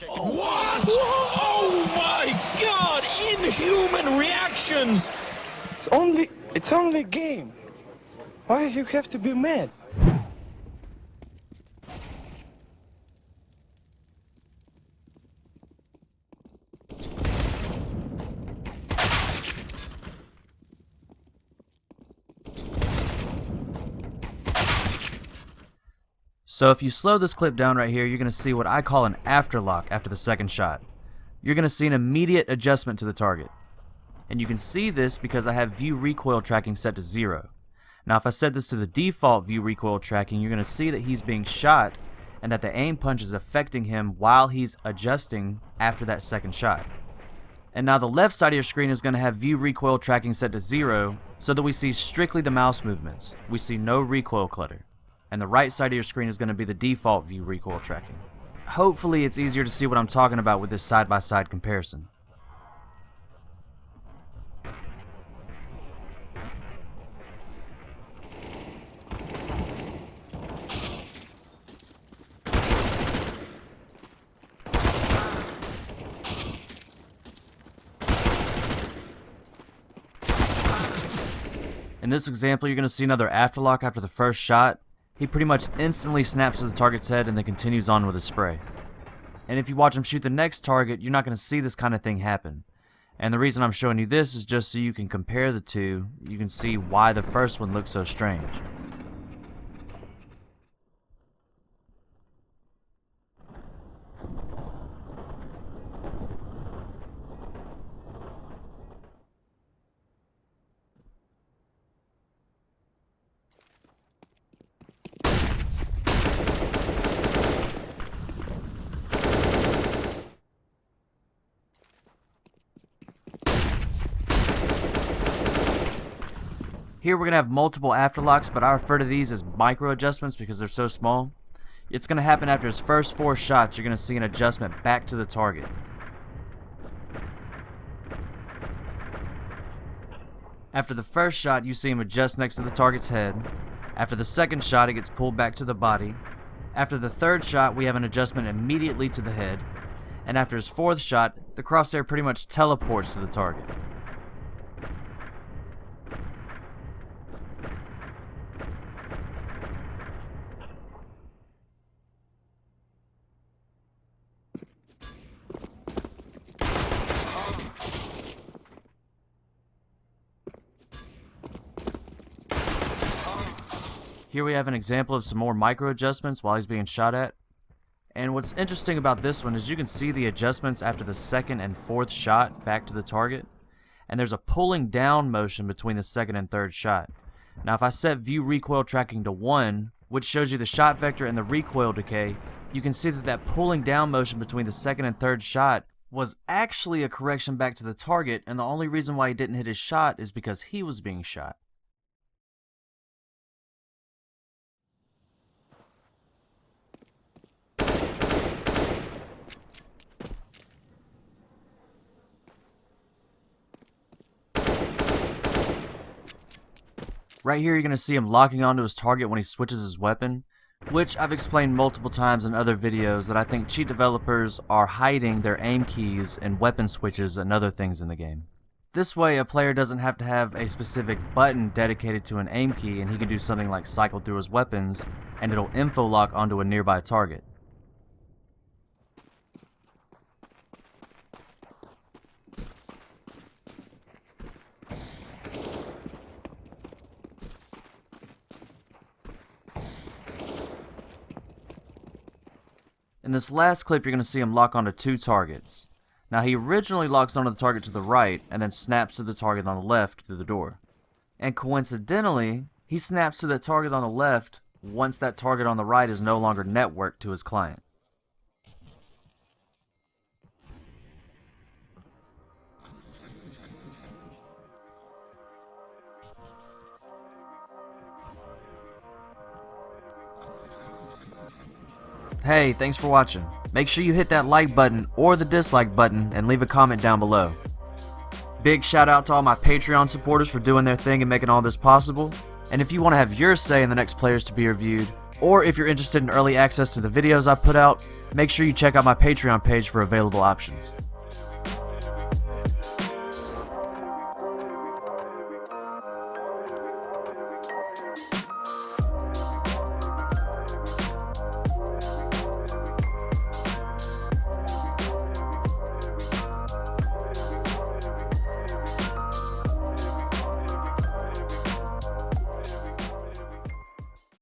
What? Oh my god! Inhuman reactions! It's only a game. Why you have to be mad? So if you slow this clip down right here, you're going to see what I call an afterlock after the second shot. You're going to see an immediate adjustment to the target. And you can see this because I have view recoil tracking set to 0. Now if I set this to the default view recoil tracking, you're going to see that he's being shot and that the aim punch is affecting him while he's adjusting after that second shot. And now the left side of your screen is going to have view recoil tracking set to 0 so that we see strictly the mouse movements. We see no recoil clutter. And the right side of your screen is going to be the default view recoil tracking. Hopefully it's easier to see what I'm talking about with this side-by-side comparison. In this example, you're going to see another afterlock after the first shot. He pretty much instantly snaps to the target's head and then continues on with his spray. And if you watch him shoot the next target, you're not going to see this kind of thing happen. And the reason I'm showing you this is just so you can compare the two. You can see why the first one looks so strange. Here we're going to have multiple afterlocks, but I refer to these as micro adjustments because they're so small. It's going to happen after his first 4 shots. You're going to see an adjustment back to the target. After the first shot, you see him adjust next to the target's head. After the second shot, it gets pulled back to the body. After the third shot, we have an adjustment immediately to the head. And after his 4th shot, the crosshair pretty much teleports to the target. Here we have an example of some more micro adjustments while he's being shot at. And what's interesting about this one is you can see the adjustments after the 2nd and 4th shot back to the target. And there's a pulling down motion between the 2nd and 3rd shot. Now if I set view recoil tracking to 1, which shows you the shot vector and the recoil decay, you can see that that pulling down motion between the 2nd and 3rd shot was actually a correction back to the target, and the only reason why he didn't hit his shot is because he was being shot. Right here you're going to see him locking onto his target when he switches his weapon, which I've explained multiple times in other videos that I think cheat developers are hiding their aim keys and weapon switches and other things in the game. This way a player doesn't have to have a specific button dedicated to an aim key, and he can do something like cycle through his weapons and it'll infolock onto a nearby target. In this last clip, you're going to see him lock onto 2 targets. Now, he originally locks onto the target to the right and then snaps to the target on the left through the door. And coincidentally, he snaps to the target on the left once that target on the right is no longer networked to his client. Hey, thanks for watching. Make sure you hit that like button or the dislike button and leave a comment down below. Big shout out to all my Patreon supporters for doing their thing and making all this possible. And if you want to have your say in the next players to be reviewed, Or if you're interested in early access to the videos I put out, make sure you check out my Patreon page for available options.